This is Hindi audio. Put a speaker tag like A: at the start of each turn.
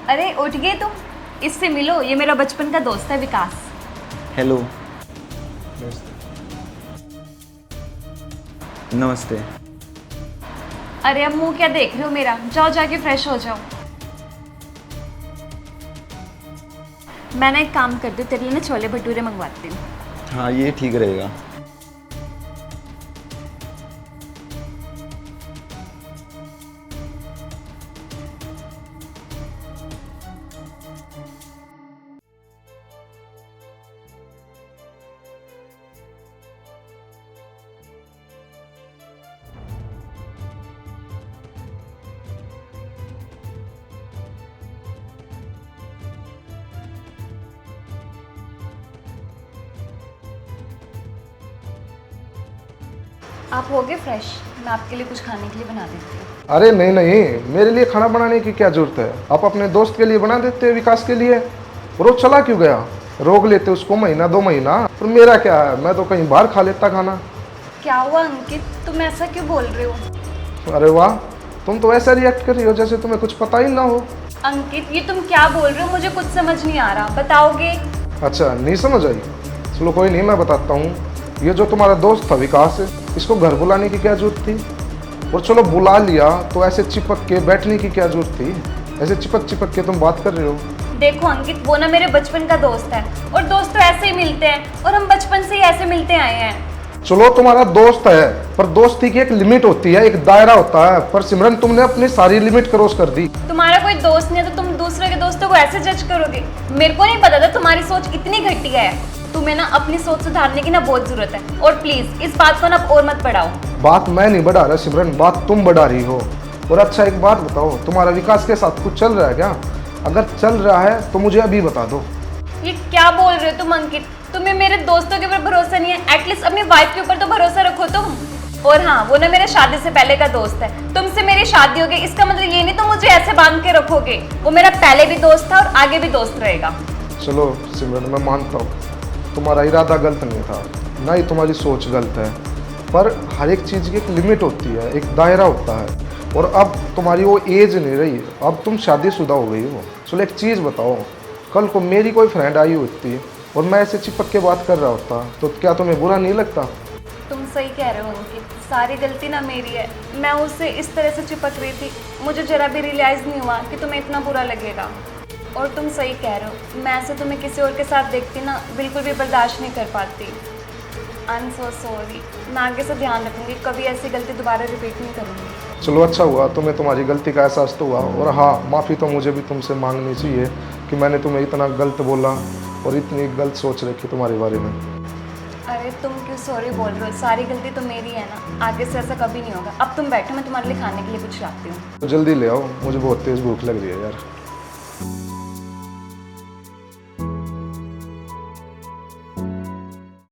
A: अरे उठ गए तुम? इससे मिलो, ये मेरा बचपन का दोस्त है विकास।
B: हेलो। नमस्ते।
A: अरे अब मुंह क्या देख रहे हो मेरा? जाओ जाके फ्रेश हो जाओ। मैं ना एक काम करती हूँ, तेरे लिए ना छोले भटूरे मंगवाती हूँ।
B: हाँ, ये ठीक रहेगा।
A: आप हो गए फ्रेश? मैं आपके लिए कुछ खाने के लिए बना देती हूँ।
C: अरे नहीं नहीं, मेरे लिए खाना बनाने की क्या जरूरत है? आप अपने दोस्त के लिए बना देते हैं, विकास के लिए। और वो चला क्यों गया? रोक लेते उसको महीना 2 महीना। और मेरा क्या है, मैं तो कहीं बाहर खा लेता खाना।
A: क्या हुआ अंकित, तुम ऐसा क्यों बोल रहे हो?
C: अरे वाह, तुम तो ऐसा रिएक्ट कर रही हो जैसे तुम्हें कुछ पता ही ना हो।
A: अंकित ये तुम क्या बोल रहे हो? मुझे कुछ समझ नहीं आ रहा, बताओगे?
C: अच्छा, नहीं समझ आई? चलो कोई नहीं, मैं बताता हूँ। ये जो तुम्हारा दोस्त था विकास, इसको घर बुलाने की क्या जरूरत थी? और चलो बुला लिया तो ऐसे चिपक के बैठने की क्या जरूरत थी? ऐसे चिपक चिपक के तुम बात कर रहे हो।
A: देखो अंकित, वो ना मेरे बचपन का दोस्त है, और दोस्त तो ऐसे ही मिलते हैं, और हम बचपन से ही ऐसे मिलते आए हैं।
C: चलो तुम्हारा दोस्त है, पर दोस्ती की एक लिमिट होती है, एक दायरा होता है। पर सिमरन, तुमने अपनी सारी लिमिट क्रॉस कर दी।
A: तुम्हारा कोई दोस्त नहीं है तो तुम दूसरे के दोस्तों को ऐसे जज करोगे? मेरे को नहीं पता था तुम्हारी सोच इतनी घटिया है। तुम्हें ना अपनी सोच सुधारने की ना बहुत जरूरत है, और प्लीज इस बात को ना और मत बढ़ाओ।
C: बात मैं नहीं बढ़ा रहा सिमरन, बात तुम बढ़ा रही हो। और अच्छा एक बात बताओ, तुम्हारा विकास के साथ कुछ चल रहा है क्या? अगर चल रहा है तो मुझे अभी बता दो।
A: ये क्या बोल रहे हो तुम अंकित? तुम्हें मेरे दोस्तों के ऊपर भरोसा नहीं है? एटलीस्ट अपनी वाइफ के ऊपर तो भरोसा रखो तुम। और हाँ, वो ना मेरे शादी से पहले का दोस्त है। तुमसे मेरी शादी हो गई इसका मतलब ये नहीं तुम मुझे ऐसे बांध के रखोगे। वो मेरा पहले भी दोस्त था और आगे भी दोस्त रहेगा।
C: चलो सिमरन, मैं मानता हूँ तुम्हारा इरादा गलत नहीं था, ना ही तुम्हारी सोच गलत है। पर हर एक चीज़ की एक लिमिट होती है, एक दायरा होता है। और अब तुम्हारी वो एज नहीं रही, अब तुम शादीशुदा हो गई हो। चलो एक चीज़ बताओ, कल को मेरी कोई फ्रेंड आई होती और मैं ऐसे चिपक के बात कर रहा होता तो क्या तुम्हें बुरा नहीं लगता?
A: तुम सही कह रहे हो अंकित, सारी गलती ना मेरी है। मैं उससे इस तरह से चिपक रही थी, मुझे जरा भी रियलाइज़ नहीं हुआ कि तुम्हें इतना बुरा लगेगा। और तुम सही कह रहे हो, मैं ऐसे तुम्हें किसी और के साथ देखती ना बिल्कुल भी बर्दाश्त नहीं कर पाती। I am so sorry. मैं आगे से ध्यान रखूंगी, कभी ऐसी गलती दोबारा रिपीट नहीं करूंगी।
C: चलो अच्छा हुआ, तुम्हें तुम्हारी गलती का एहसास तो हुआ। और हाँ, माफ़ी तो मुझे भी तुमसे मांगनी चाहिए कि मैंने तुम्हें इतना गलत बोला और इतनी गलत सोच रखी तुम्हारे बारे में।
A: अरे तुम क्यों सॉरी बोल रहे हो? सारी गलती तो मेरी है ना, आगे से ऐसा कभी नहीं होगा। अब तुम बैठो, मैं तुम्हारे लिए खाने के लिए कुछ लाती हूँ।
C: तो जल्दी ले आओ, मुझे बहुत तेज़ भूख लग रही है यार।